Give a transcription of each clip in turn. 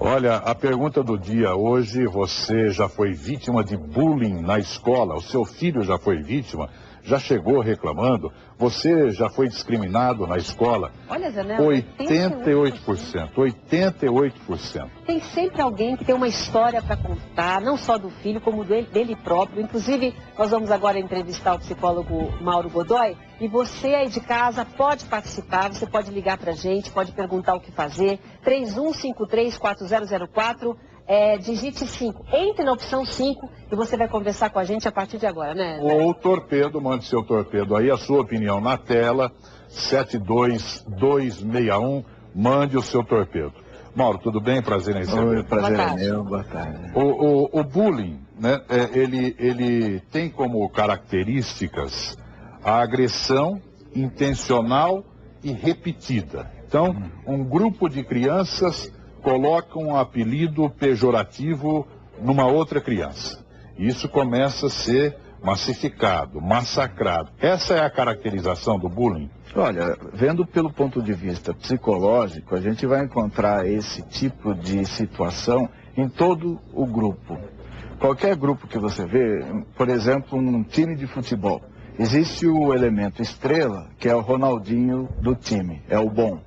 Olha, a pergunta do dia hoje: você já foi vítima de bullying na escola? O seu filho já foi vítima? Já chegou reclamando? Você já foi discriminado na escola? Olha, Zanella, 88%. 88%. Tem sempre alguém que tem uma história para contar, não só do filho, como dele próprio. Inclusive, nós vamos agora entrevistar o psicólogo Mauro Godoy. E você aí de casa pode participar, você pode ligar para a gente, pode perguntar o que fazer. 3153-4004. Digite 5. Entre na opção 5 e você vai conversar com a gente a partir de agora, né? Ou torpedo, mande seu torpedo aí, a sua opinião na tela, 72261, mande o seu torpedo. Mauro, tudo bem? Prazer em receber. Oi, prazer é meu, boa tarde. O bullying, né, ele tem como características a agressão intencional e repetida. Então, um grupo de crianças coloca um apelido pejorativo numa outra criança. Isso começa a ser massificado, massacrado. Essa é a caracterização do bullying? Olha, vendo pelo ponto de vista psicológico, a gente vai encontrar esse tipo de situação em todo o grupo. Qualquer grupo que você vê, por exemplo, um time de futebol, existe o elemento estrela, que é o Ronaldinho do time, é o bom.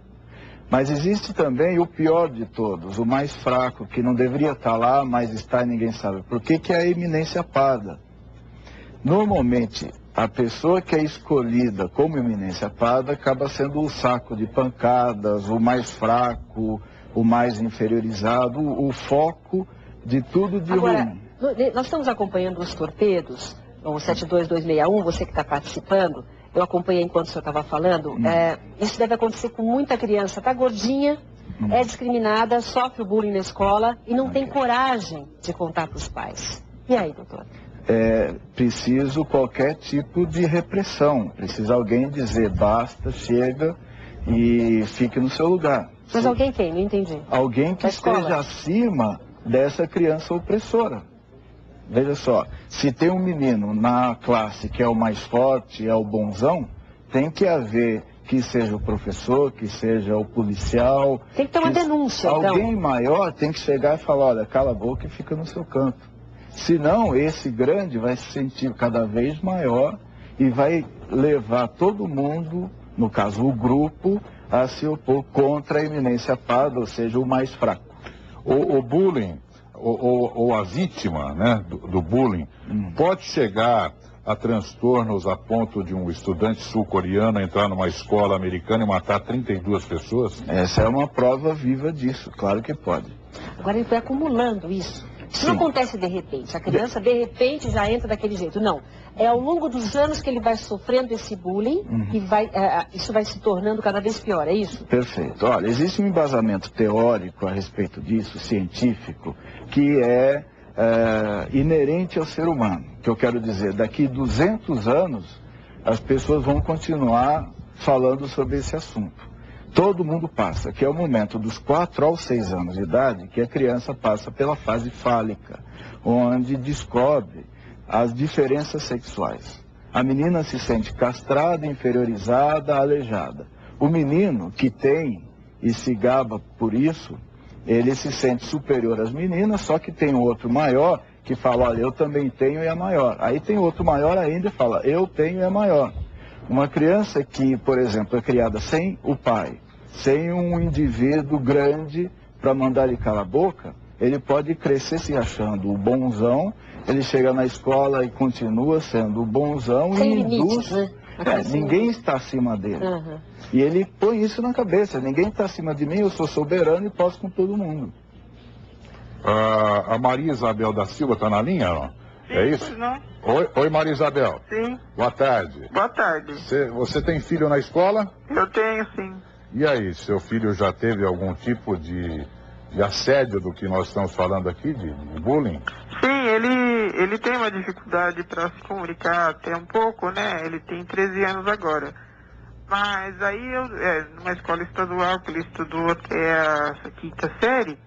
Mas existe também o pior de todos, o mais fraco, que não deveria estar lá, mas está e ninguém sabe por quê, que é a eminência parda. Normalmente, a pessoa que é escolhida como eminência parda acaba sendo o saco de pancadas, o mais fraco, o mais inferiorizado, o foco de tudo de ruim. Nós estamos acompanhando os torpedos, o 72261, você que está participando. Eu acompanhei enquanto o senhor estava falando. Isso deve acontecer com muita criança. Está gordinha, é discriminada, sofre o bullying na escola e não tem coragem de contar para os pais. E aí, doutor? É preciso qualquer tipo de repressão. Precisa alguém dizer basta, chega e fique no seu lugar. Mas alguém quem? Não entendi. Alguém que esteja acima dessa criança opressora. Veja só, se tem um menino na classe que é o mais forte, é o bonzão, tem que haver que seja o professor, que seja o policial. Tem que ter uma denúncia, então. Alguém maior tem que chegar e falar, olha, cala a boca e fica no seu canto. Senão, esse grande vai se sentir cada vez maior e vai levar todo mundo, no caso o grupo, a se opor contra a eminência parda, ou seja, o mais fraco. O bullying, ou a vítima, né, do bullying, pode chegar a transtornos a ponto de um estudante sul-coreano entrar numa escola americana e matar 32 pessoas? Essa é uma prova viva disso, claro que pode. Agora ele foi acumulando isso. Isso não acontece de repente. A criança, de repente, já entra daquele jeito. Não. É ao longo dos anos que ele vai sofrendo esse bullying e isso vai se tornando cada vez pior, é isso? Perfeito. Olha, existe um embasamento teórico a respeito disso, científico, que é inerente ao ser humano. Que eu quero dizer, daqui 200 anos, as pessoas vão continuar falando sobre esse assunto. Todo mundo passa, que é o momento dos 4 aos 6 anos de idade, que a criança passa pela fase fálica, onde descobre as diferenças sexuais. A menina se sente castrada, inferiorizada, aleijada. O menino que tem e se gaba por isso, ele se sente superior às meninas, só que tem um outro maior que fala, olha, eu também tenho e é maior. Aí tem outro maior ainda e fala, eu tenho e é maior. Uma criança que, por exemplo, é criada sem o pai, sem um indivíduo grande para mandar ele calar a boca, ele pode crescer se achando o bonzão, ele chega na escola e continua sendo o bonzão sem e limites, induz... né? Ninguém está acima dele. E ele põe isso na cabeça, ninguém está acima de mim, eu sou soberano e posso com todo mundo. A Maria Isabel da Silva está na linha, não? É isso? Não. Oi, Maria Isabel. Sim. Boa tarde. Boa tarde. Você tem filho na escola? Eu tenho, sim. E aí, seu filho já teve algum tipo de assédio do que nós estamos falando aqui, de bullying? Sim, ele tem uma dificuldade para se comunicar até um pouco, né? Ele tem 13 anos agora. Mas aí, numa escola estadual que ele estudou até a 5ª série,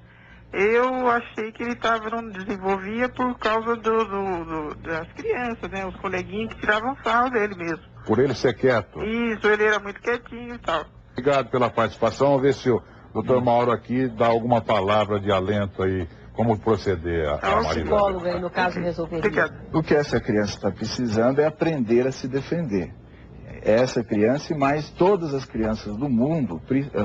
eu achei que ele não desenvolvia por causa das crianças, né? Os coleguinhas que tiravam sarro dele mesmo. Por ele ser quieto? Isso, ele era muito quietinho e tal. Obrigado pela participação. Vamos ver se Doutor Mauro aqui dá alguma palavra de alento aí, como proceder a O psicólogo aí, no caso, resolveria. O que essa criança está precisando é aprender a se defender. Essa criança e mais todas as crianças do mundo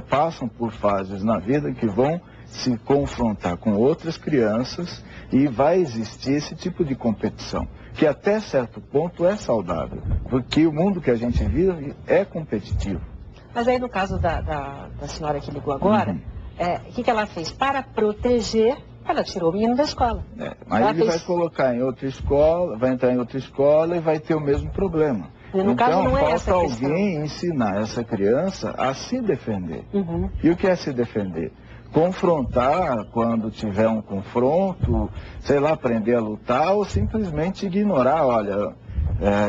passam por fases na vida que vão se confrontar com outras crianças e vai existir esse tipo de competição, que até certo ponto é saudável, porque o mundo que a gente vive é competitivo. Mas aí no caso da senhora que ligou agora, o que ela fez? Para proteger, ela tirou o menino da escola. Aí ele vai colocar em outra escola, vai entrar em outra escola e vai ter o mesmo problema. E no caso não é essa falta questão. alguém ensinar essa criança a se defender. E o que é se defender? Confrontar quando tiver um confronto, sei lá, aprender a lutar ou simplesmente ignorar, olha,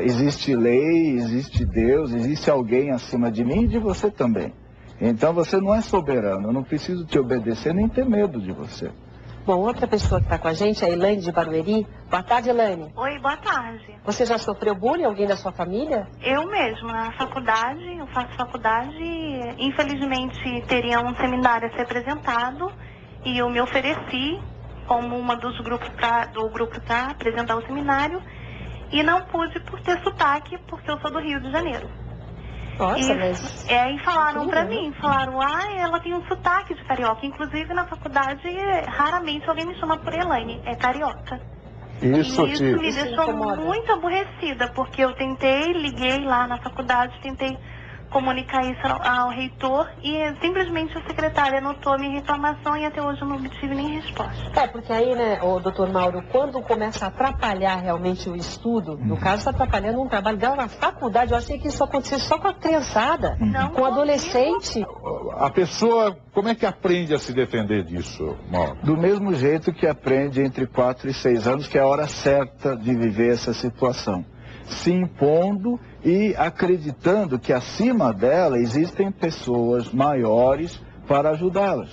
existe lei, existe Deus, existe alguém acima de mim e de você também. Então você não é soberano, eu não preciso te obedecer nem ter medo de você. Bom, outra pessoa que está com a gente é a Elaine de Barueri. Boa tarde, Elaine. Oi, boa tarde. Você já sofreu bullying? Alguém da sua família? Eu mesma, na faculdade, eu faço faculdade, infelizmente teria um seminário a ser apresentado e eu me ofereci como uma do grupo para apresentar o seminário e não pude por ter sotaque, porque eu sou do Rio de Janeiro. Nossa, e falaram pra mim, ela tem um sotaque de carioca. Inclusive na faculdade, raramente alguém me chama por Elaine, é carioca. Isso me deixou muito aborrecida, porque eu liguei lá na faculdade, tentei comunicar isso ao reitor e simplesmente a secretária anotou a minha reclamação e até hoje eu não obtive nem resposta. Porque aí, né, o doutor Mauro, quando começa a atrapalhar realmente o estudo, no caso está atrapalhando um trabalho dela na faculdade, eu achei que isso acontecesse só com a criançada, com o adolescente. A pessoa, como é que aprende a se defender disso, Mauro? Do mesmo jeito que aprende entre 4 e 6 anos, que é a hora certa de viver essa situação. Se impondo e acreditando que acima dela existem pessoas maiores para ajudá-las.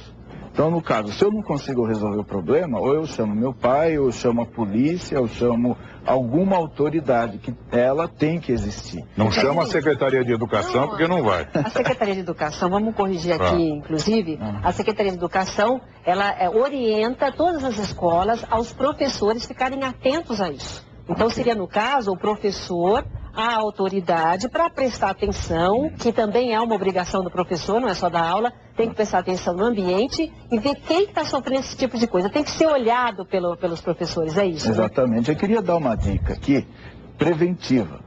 Então, no caso, se eu não consigo resolver o problema, ou eu chamo meu pai, ou eu chamo a polícia, ou eu chamo alguma autoridade, que ela tem que existir. Não chama a Secretaria de Educação, porque não vai. A Secretaria de Educação, vamos corrigir aqui, inclusive, a Secretaria de Educação, ela orienta todas as escolas aos professores ficarem atentos a isso. Então seria, no caso, o professor, a autoridade, para prestar atenção, que também é uma obrigação do professor, não é só da aula, tem que prestar atenção no ambiente e ver quem está sofrendo esse tipo de coisa. Tem que ser olhado pelos professores, é isso? Exatamente. Eu queria dar uma dica aqui, preventiva.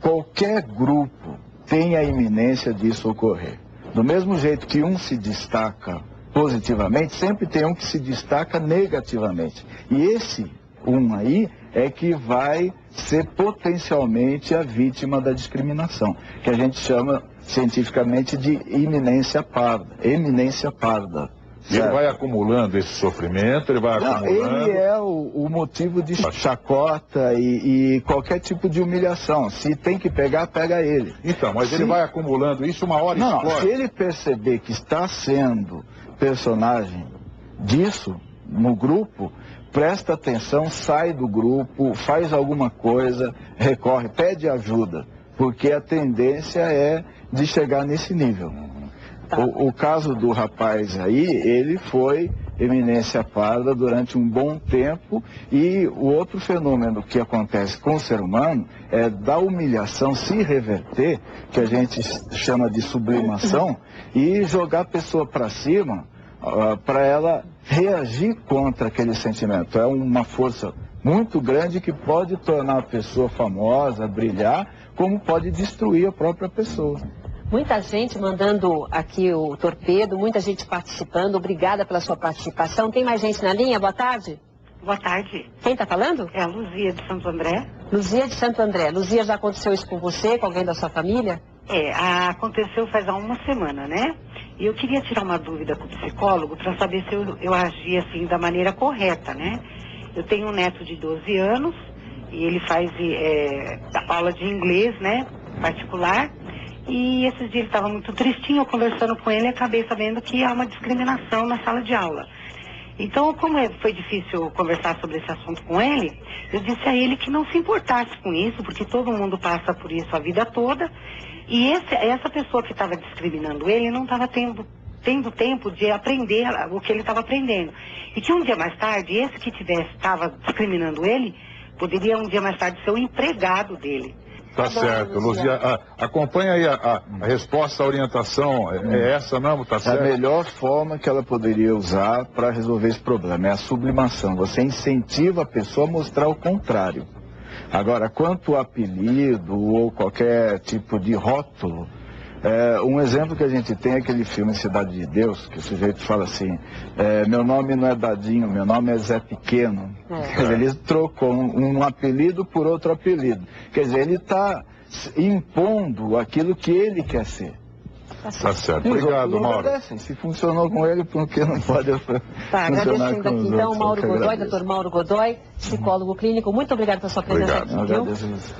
Qualquer grupo tem a iminência disso ocorrer. Do mesmo jeito que um se destaca positivamente, sempre tem um que se destaca negativamente. E esse aí é que vai ser potencialmente a vítima da discriminação, que a gente chama cientificamente de eminência parda. Ele vai acumulando esse sofrimento, ele vai acumulando... Ele é o motivo de chacota e qualquer tipo de humilhação. Se tem que pegar, pega ele. Então, mas ele vai acumulando isso, uma hora explode. Se ele perceber que está sendo personagem disso no grupo, presta atenção, sai do grupo, faz alguma coisa, recorre, pede ajuda, porque a tendência é de chegar nesse nível. O caso do rapaz aí, ele foi eminência parda durante um bom tempo e o outro fenômeno que acontece com o ser humano é da humilhação se reverter, que a gente chama de sublimação, e jogar a pessoa para cima para ela reagir contra aquele sentimento. É uma força muito grande que pode tornar a pessoa famosa, brilhar, como pode destruir a própria pessoa. Muita gente mandando aqui o torpedo, muita gente participando. Obrigada pela sua participação. Tem mais gente na linha? Boa tarde. Boa tarde. Quem está falando? É a Luzia de Santo André. Luzia de Santo André. Luzia, já aconteceu isso com você, com alguém da sua família? Aconteceu faz há uma semana, né? E eu queria tirar uma dúvida com o psicólogo para saber se eu agi assim da maneira correta, né? Eu tenho um neto de 12 anos e ele faz aula de inglês, né? Particular. E esses dias ele estava muito tristinho, eu conversando com ele, acabei sabendo que há uma discriminação na sala de aula. Então, como foi difícil conversar sobre esse assunto com ele, eu disse a ele que não se importasse com isso, porque todo mundo passa por isso a vida toda. E essa pessoa que estava discriminando ele não estava tendo tendo tempo de aprender o que ele estava aprendendo. E que um dia mais tarde, esse que estava discriminando ele, poderia um dia mais tarde ser o empregado dele. Tá certo, Luzia. Acompanha aí a resposta, a orientação. É essa mesmo? Tá certo? É a melhor forma que ela poderia usar para resolver esse problema. É a sublimação. Você incentiva a pessoa a mostrar o contrário. Agora, quanto ao apelido ou qualquer tipo de rótulo, um exemplo que a gente tem é aquele filme Cidade de Deus, que o sujeito fala assim, meu nome não é Dadinho, meu nome é Zé Pequeno. Quer dizer, ele trocou um apelido por outro apelido. Quer dizer, ele está impondo aquilo que ele quer ser. Tá certo. Obrigado, Mauro. Se funcionou com ele, por que não pode funcionar agradecendo com aqui os então outros? Mauro Godoy, Dr. Mauro Godoy, psicólogo clínico. Muito obrigado pela sua presença aqui, viu? Agradeço.